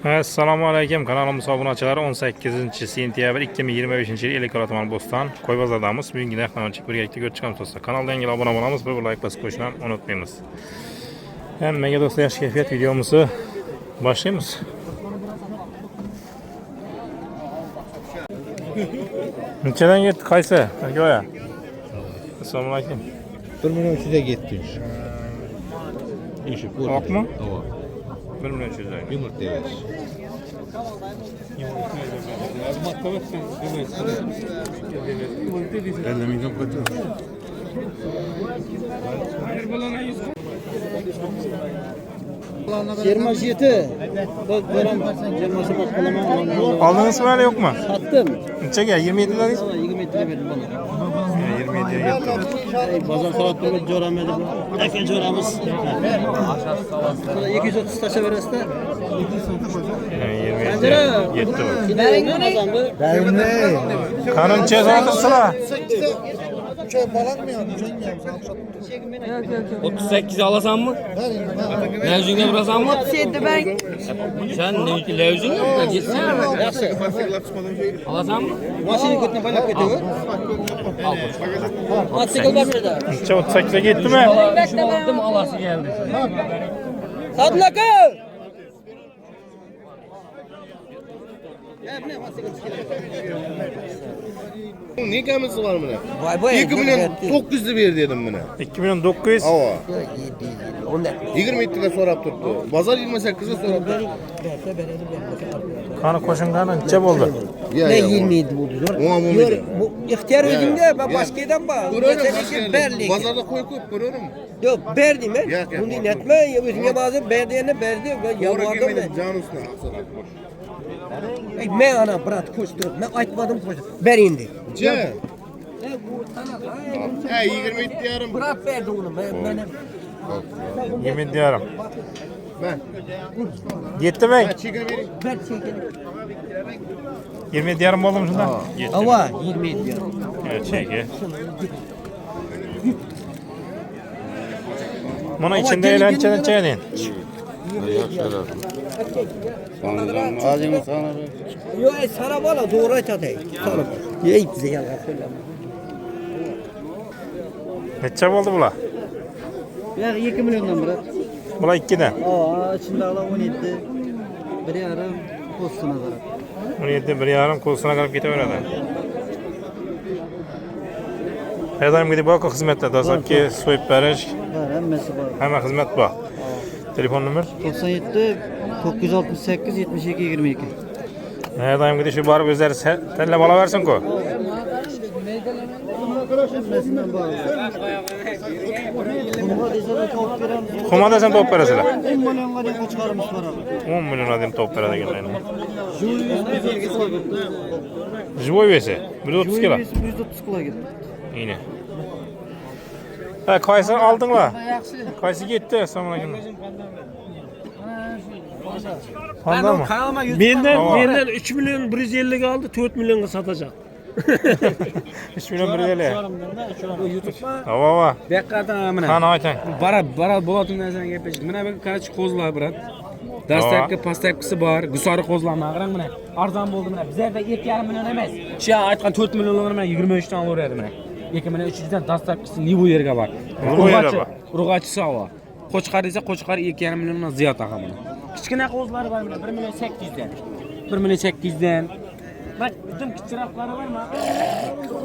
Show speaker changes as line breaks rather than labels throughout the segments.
Assalomu alaykum. Kanalimiz obunachilari 18-sentyabr 2025 yil Ellikqal'a tuman Bo'ston Qo'y bozoridamiz. Bugungi narxlarni birgalikda ko'rib chiqamiz do'stlar. Kanalga yangi obuna bo'lamiz, bir like bosib qo'yishni unutmaymiz. Hammaga do'stlar yaxshi kayfiyat videomizni boshlaymiz. Nechadan ketdi qaysi? Go'ya. Assalomu alaykum.
1.300'e gitti. İşi bu.
Oqmi?
Ova.
1.300'dan.
Yumurta evet. Elli milyon kötü.
Yirmi yedi.
Aldınız mı öyle yok mu?
Sattım.
Neçega? 27 lira.
27 lira verdim bana.
27'ye gitti.
Bazar salatlarımız coramedi bu. Erken coramız. 230 taşa verirse.
27'ye gitti bak.
Ben kazandı.
Kanun cezasına.
38 alasan mı? Levzing'e bırasan mı?
Şeydi ben
Sen levzing yok da gitsene. Alasan mı?
Maşini kötüne bayrak gidiyor. Attıkıl var burada.
38'e gitti mi?
Şunu aldım alası geldi.
Sadlaka!
Ne kamisi var buna?
Vay vay.
2 milyon 900 ver dedim buna.
2 milyon 900.
Ava. 27'de sorap tuttu. Bazar 28'de sorap tuttu.
Kanı koşun kanı neçe oldu?
Ne 27 buldu zor.
Ona bu milyon.
Bu ihtiyar özünde ben başka yerden bak. Berlik.
Bazarda koy koy görüyorum.
Yok berdi mi?
Yok,
Bunu
yok.
dinletme. Özüne bazen berdiyene berdi. Ben yalvardım ben.
Can üstüne.
Ben ana bırak koştur. Ben aytmadım koştur. Ber indi.
Ce. He 27 yarım.
Bırak verdi onu. Ben
Yemin diyorum.
Ben.
Gitti mi?
Çekil vereyim.
ver çekelim.
20 yarım oldu mu şundan? Gitti.
Hava 27 diyor.
Evet çeki. Bunun içinde eğlenceli neçe
Ağzını sana ver.
Yok sana bana doğru çatay. Sana. Ye bize yalan söyleme.
Neçe oldu bula?
Ya 2 milyondan bırak.
Bula 2'den.
Aa şimdi ala 17. Bir yarım postuna bırak.
17 bir yarım kursuna kalıp gidiyor da. Her daim gidip bakı hizmetler. Dasap ki soyup veriş.
Var emmesi var.
Hemen hizmet bak. Telefon numara.
97 968 72 22.
Her daim gidip şu barı özleri telle bala versin ko.
Emmesinden bağlı. Kuma dese de top veren.
Kuma desen top veresile.
10 milyon kadar çıkarmış var abi.
10 milyon adım top verede geldi.
Julius
Живой весе. 130 kilo.
130 kilo gitti.
Yine. Ha kayısını aldın la. Kayısı gitti. Selamünaleyküm. Panda mı?
Benden 3 milyon 150 kaldı, 4 milyonga satacak.
3 milyon bir öyle. Hava.
Bekkardan
Kan aytan.
Bara bolatın nereden gepecik. Mına bir kaç kozlar bırak. Dastakı pastakısı var. Gusarı kozlama. Qarang mına. Arzan boldu mına. Bizlerde 2,5 milyon emas. Şu aytgan 4 milyon mına 23 dan olaveradi mına. 2 milyon 300 dan dastakısı nivo yerga bor. Urg'achisi ava. Qo'chqar desa qo'chqar 2,5 milyondan ziyod aqa mına. Kichkina kozlar var mına 1 milyon 800 dan. 1 milyon 800 dan. Bak bütün kichikroqlari bormi?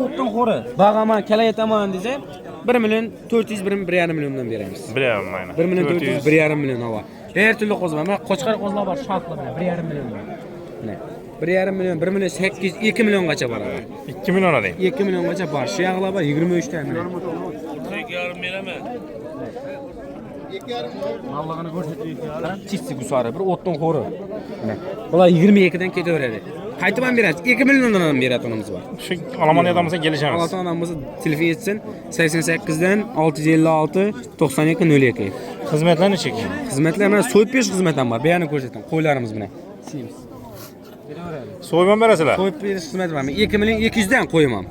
O'tdan xo'ri. Bag'aman kalayataman desa 1 milyon 400 1,5 milyondan beramiz.
Bilemem aynen.
1 milyon 400 1,5 milyon hava. Her türlü kozma. Mana qo'chqar kozlar bor shoxlar bilan 1,5 milyon. Mana 1,5 milyon 1 milyon 800 2 milyongacha bor.
2 milyon alayım.
2 milyongacha bor. Shu yog'lar bor 23 ta milyon.
2,5 beraman.
Allah'ını ko'rsataylik. Qarab, chisi gusari bir o'tdan xo'ri. Mana bular 22 dan ketaveradi. Qaytib ham berasiz. 2 milyondan ham beradiganimiz bor.
Şu Almanya'damızsa geleceğimiz.
Alatan adamımızı telefon etsin 88 dan 656 92 02.
Hizmetlerini çek.
Xizmatlar mana so'yib berish xizmati ham bor. Bu yerni ko'rsataman. Qo'ylarimiz bilan.
Soyman veresile.
So'yib berish xizmati bor. Men 2 milyon 200 dan qo'yaman.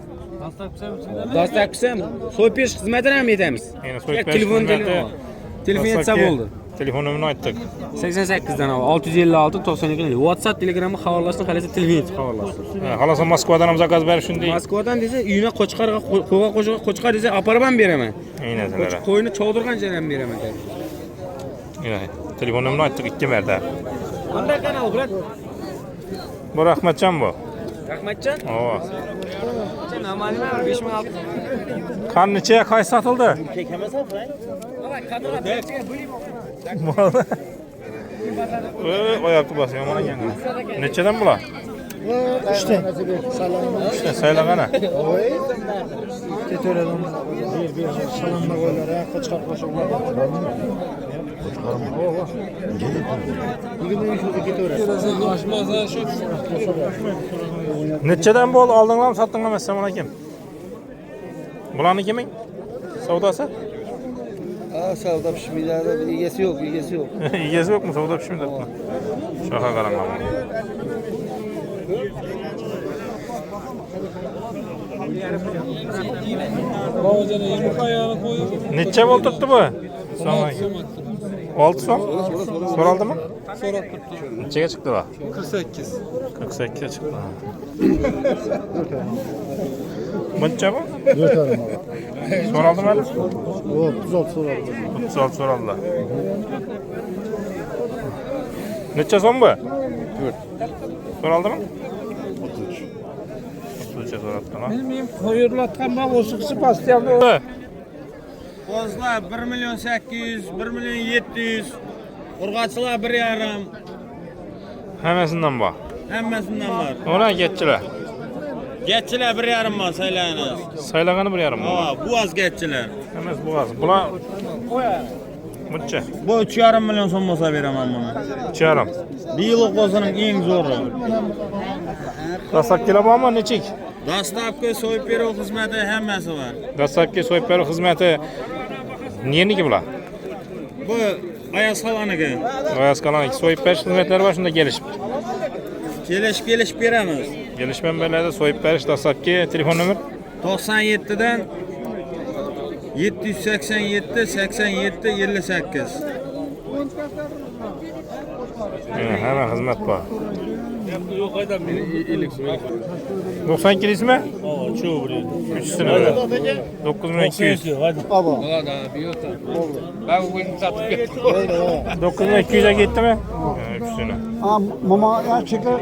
Dastak qilsam so'yib berish xizmatini ham etamiz.
Yine soyup berish
Telefon
xizmati.
telefon etsa bo'ldi.
Telefon nömrünü aytdık.
88'den al. 656 92 50. WhatsApp, Telegram'ı xabarlashni qalasa telefon xabarlashni.
Halasa Moskvadan ham zakaz berish shunday.
Moskvadan desa, uyuna qo'chqarga qo'chqar desa, aparib ham beraman.
Aynasalar.
Qo'yni cho'ldirgan joydan ham beraman.
Ilahi. Telefon nömrünü aytdık 2 marta.
Qanday kanal, brat?
Bu Rahmatjon bu.
Rahmatjon?
Oo.
Normalmi 5006.
Qan necha qaysi sotildi? Oyoqni bosib yomon ekan. Nechadan bular?
3'te.
3 saylagana.
Keto'radan bir salomda qo'ylar, qo'chqar qo'shib.
Nechadan bol oldinglarmi, sotdinglarmi assalomu alaykum. Bularni kimin? Savdosi?
Savdo pishmaydi, egasi yo'q, egasi yo'q.
Egasi yo'qmi? Savdo pishmidi. Shoxa qaranglar. Necha bol turibdi bu? Assalomu alaykum. 6 so'm. So'raldimi? So'rabdi. Nechaga chiqdi bu?
48.
48 ga chiqdi. Buncha bu?
4'lerim abi.
So'raldimi?
36 so'raldi.
36 so'raldilar. Necha so'm bu? 4. So'raldimi? 33. 33 ga so'rabdilar.
Bilmeyim, koyurlatgan bak oşuksu pastiyamda.
Kozlar 1 milyon 800, 1 milyon 700, urgaçılar 1,5,
Hammasidan bor.
hemmesinden var.
Ona getchilar.
Geççiler 1,5 var saylayınız.
Saylagani 1,5 bor.
Aa, bu az geççiler.
Hammasi bo'g'az. Bular buncha.
Bu 3,5 milyon son olsa veremem bunu.
3,5.
Bir yıllık kozanın en zoru.
Dastlabkilar bormi, nechik?
Dastlabki soyup berib xizmati hammasi var.
Dastlabki so'yib berib xizmati nerniki bular?
Bu Ayaz xalaniki.
Royaskalani so'yib berish xizmatlari bor, shunda kelishib.
Kelishib beramiz.
Kelishman belada so'yib berish dastlabki telefon nomer
97'den 787 87 58.
Hemen xizmat bor. 92 ismi?
Aa, çoğu buraya.
3'sini öyle. 9200.
Hadi.
9200'e gitti mi? 3'sini.
Mama ya çeker.